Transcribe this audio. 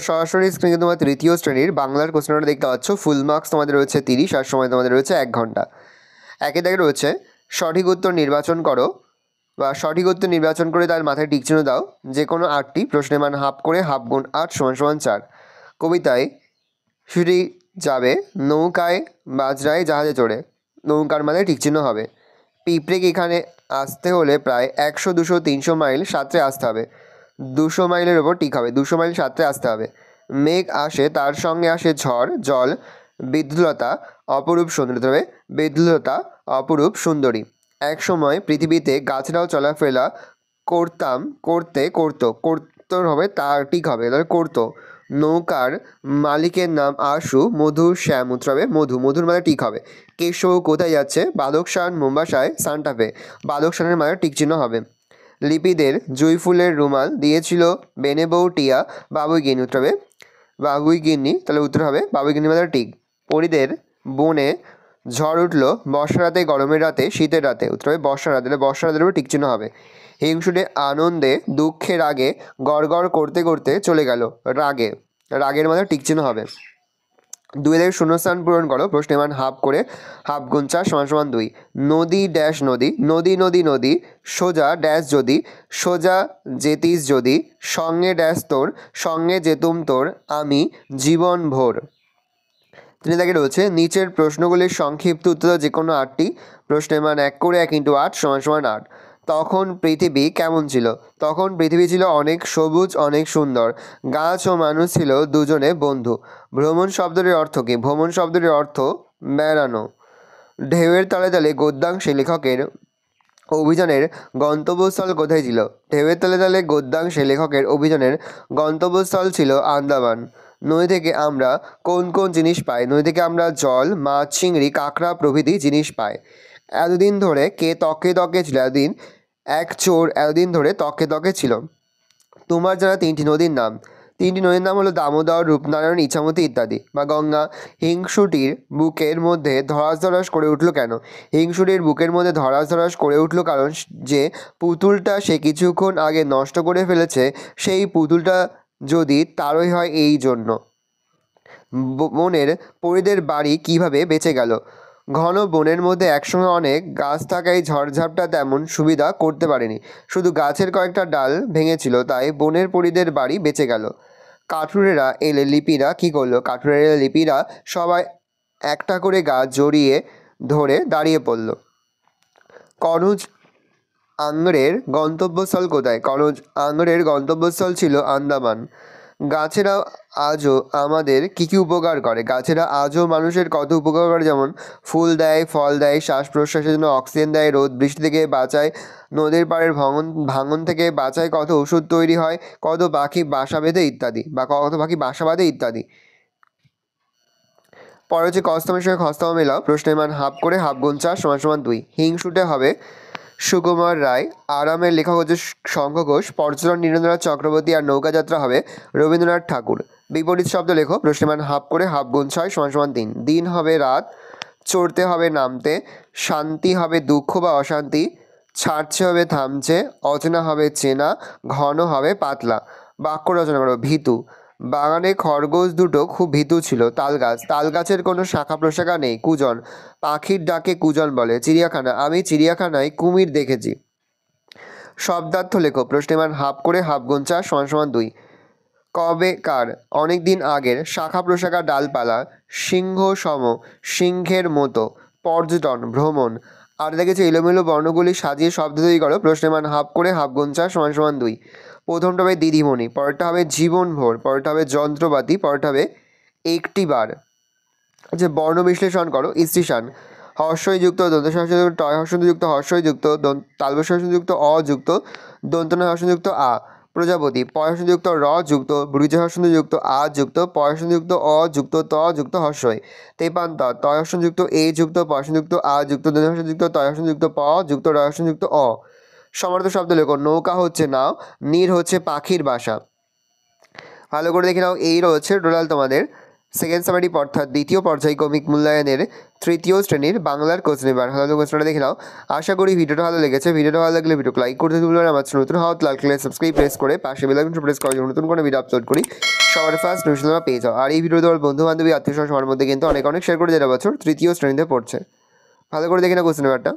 সরাসরি স্ক্রিনে তোমার তৃতীয় শ্রেণীর বাংলার কোশ্চেনটা দেখতে পাচ্ছ। ফুল মার্কস তোমাদের রয়েছে 30 আর সময় তোমাদের রয়েছে 1 ঘন্টা। একে দাগে রয়েছে সঠিক উত্তর নির্বাচন করো বা সঠিক উত্তর নির্বাচন করে তার মাথায় টিক চিহ্ন দাও। যে কোনো 8টি প্রশ্নের মান হাফ করে হাফ গুণ 8 = 4। কবিতায় ছুটি যাবে নৌকায় বাজরায় জাহাজে চড়ে, নৌকার মাথায় টিক চিহ্ন হবে। পিঁপড়েকে এখানে আসতে হলে প্রায় 100, 200, 300 মাইল সাঁতরে আসতে হবে, 200 মাইলের ওপর টিক হবে, 200 মাইল সাঁতরে আসতে হবে। মেঘ আসে তার সঙ্গে আসে ঝড় জল বিদ্যুলতা অপরূপ সুন্দরী, তবে বিদ্যুলতা অপরূপ সুন্দরী। এক সময় পৃথিবীতে গাছরাও চলাফেরা করতে হবে, তার টিক হবে, তাহলে করতো। নৌকার মালিকের নাম আশু, মধু শ্যাম উত্তর হবে মধু, মধুর মানে টিক হবে। কেশব কোথায় যাচ্ছে? বাদকশান মুম্বাসায় সান্টাফে, বাদকশানের মানে টিক চিহ্ন হবে। লিপিদের জুঁই ফুলের রুমাল দিয়েছিল বেনেবউ টিয়া বাবুইগিন্নি, উত্তর হবে বাবুইগিন্নি, তাহলে উত্তর হবে বাবুইগিন্নি মানে টিক। পরিদের বনে ঝড় উঠলো বর্ষা রাতে গরমের রাতে শীতের রাতে, উত্তর হবে বর্ষা রাতে, তাহলে বর্ষা রাতের উপর টিক চিহ্ন হবে। হিংসুটে আনন্দে দুঃখে রাগে গড় গড় করতে করতে চলে গেল, রাগে, রাগের মানে টিক চিহ্ন হবে। 2 এর শূন্যস্থান পূরণ করো। প্রশ্নের মান হাফ করে হাফ গুণ 4 = 2। নদী ড্যাশ নদী, নদী নদী নদী সোজা ড্যাশ যদি, সোজা যেতিস যদি, সঙ্গে ড্যাশ তোর, সঙ্গে যেতুম তোর আমি জীবন ভোর। 3 দাগে রয়েছে নিচের প্রশ্নগুলির সংক্ষিপ্ত উত্তর যে কোনো 8টি প্রশ্নের মান 1 করে 1 × 8 = 8। তখন পৃথিবী কেমন ছিল? তখন পৃথিবী ছিল অনেক সবুজ, অনেক সুন্দর, গাছ ও মানুষ ছিল দুজনে বন্ধু। ভ্রমণ শব্দের অর্থ কী? ভ্রমণ শব্দের অর্থ বেড়ানো। ঢেউয়ের তালে তালে গদ্যাংশে লেখকের অভিযানের গন্তব্যস্থল কোথায় ছিল? ঢেউয়ের তালে তালে গদ্যাংশে লেখকের অভিযানের গন্তব্যস্থল ছিল আন্দামান। নদী থেকে আমরা কোন কোন জিনিস পাই? নদী থেকে আমরা জল, মাছ, চিংড়ি, কাঁকড়া প্রভৃতি জিনিস পাই। এতদিন ধরে কে তকে তকে ছিল? এতদিন এক চোর এতদিন ধরে তকে তকে ছিল। তোমার জানা 3টি নদীর নাম। 3টি নদীর নাম হলো দামোদর, রূপনারায়ণ, ইছামতি ইত্যাদি। বা গঙ্গা। হিংসুটির বুকের মধ্যে ধরাস ধরাস করে উঠল কেন? হিংসুটির বুকের মধ্যে ধরাস ধরাস করে উঠল কারণ যে পুতুলটা সে কিছুক্ষণ আগে নষ্ট করে ফেলেছে সেই পুতুলটা যদি তারই হয় এই জন্য। বনের পরিদের বাড়ি কিভাবে বেঁচে গেল? ঘন বনের মধ্যে একসঙ্গে অনেক গাছ থাকায় ঝড়ঝাপটা তেমন সুবিধা করতে পারেনি, শুধু গাছের কয়েকটা ডাল ভেঙেছিল, তাই বনের পরিদের বাড়ি বেঁচে গেল। কাঠুরেরা এলে লিপিরা কী করলো? কাঠুরেরা এলে লিপিরা সবাই একটা করে গাছ জড়িয়ে ধরে দাঁড়িয়ে পড়ল। কনৌজ আংড়ের গন্তব্যস্থল কোথায়? কনৌজ আংড়ের গন্তব্যস্থল ছিল আন্দামান। গাছেরা আজও আমাদের কী কী উপকার করে? গাছেরা আজও মানুষের কত উপকার করে, যেমন ফুল দেয়, ফল দেয়, শ্বাস প্রশ্বাসের জন্য অক্সিজেন দেয়, রোদ বৃষ্টি থেকে বাঁচায়, নদীর পাড়ের ভাঙন থেকে বাঁচায়, কত ওষুধ তৈরি হয়, কত পাখি বাসা বেঁধে ইত্যাদি, বা কত পাখি বাসা বাঁধে ইত্যাদি। পরে হচ্ছে কস্তমের সঙ্গে খস্তম মেলাও। প্রশ্নের মান হাফ করে হাফ গুণ 4 = 2। হিংসুটে হবে সুকুমার রায়, আরামের লেখক হচ্ছে শঙ্খ ঘোষ, পর্যটন নীরেন্দ্রনাথ চক্রবর্তী, আর নৌকাযাত্রা হবে রবীন্দ্রনাথ ঠাকুর। বিপরীত শব্দ লেখো। প্রশ্নের মান হাফ করে হাফ গুণ 6 = 3। দিন হবে রাত, চড়তে হবে নামতে, শান্তি হবে দুঃখ বা অশান্তি, ছাড়ছে হবে থামছে, অচেনা হবে চেনা, ঘন হবে পাতলা। বাক্য রচনা করো। ভীতু। বাগানে খরগোশ দুটো খুব ভীতু ছিল। তালগাছ। তালগাছের কোনো শাখা প্রশাখা নেই। কুজন। পাখির ডাকে কুজন বলে। চিড়িয়াখানা। আমি চিড়িয়াখানায় কুমির দেখেছি। শব্দার্থ লেখো। প্রশ্নের মান হাফ করে হাফ গুণ 4 = 2। কবেকার? অনেক দিন আগের। শাখা প্রশাখা ডালপালা। সিংহ সম, সিংহের মতো। পর্যটন, ভ্রমণ। আর দেখেছি এলোমেলো বর্ণগুলি সাজিয়ে শব্দ তৈরি করো। প্রশ্নের মান হাফ করে হাফ গুণ 4 = 2। প্রথমটা হবে দিদিমণি, পরেরটা হবে জীবনভর, পরেরটা হবে যন্ত্রপাতি, পরেরটা হবে একটিবার। আচ্ছা, বর্ণ বিশ্লেষণ করো। স্ত্রীসান। হর্ষযুক্ত দন্তযুক্ত টয় হর্ষযুক্ত হর্ষযুক্ত তালবশ হর্ষযুক্ত অযুক্ত দন্তনা হর্ষযুক্ত আ। প্রজাপতি। পয়সযুক্ত র যুক্ত বৃজহর্ষযুক্ত আ যুক্ত পয়সযুক্ত অ যুক্ত ত যুক্ত হর্ষয়। তেপান্তর। তয়হর্ষযুক্ত এ যুক্ত পয়সযুক্ত আ যুক্ত দন্তহর্ষযুক্ত তয়হর্ষযুক্ত প যুক্ত রহর্ষযুক্ত অ। সমার্থক শব্দ লেখো। নৌকা হচ্ছে নাও, নীর হচ্ছে পাখির বাসা। ভালো করে দেখে নাও। এই রয়েছে টোটাল তোমাদের সেকেন্ড সামারি অর্থাৎ দ্বিতীয় পর্যায়ক্রমিক মূল্যায়নের তৃতীয় শ্রেণীর বাংলার কোশ্চেন। এবার ভালো কোশ্চেনটা দেখে নাও। আশা করি ভিডিওটা ভালো লেগেছে। ভিডিওটা ভালো লাগলে ভিডিওকে লাইক করতে ভুলবেন না। আমার নতুন হওয়া লাইক সাবস্ক্রাইব প্রেস করে পাশে বেল আইকনটা প্রেস করে নতুন কোনো ভিডিও আপলোড করি সবার ফার্স্ট নোটিফিকেশন তোমরা পেয়ে যাও। আর এই ভিডিও তোমার বন্ধু বান্ধবী আত্মীয় সবার মধ্যে কিন্তু অনেক শেয়ার করে দেওয়া বছর তৃতীয় শ্রেণীতে পড়ছে। ভালো করে দেখে না কোশ্চেন পেপারটা।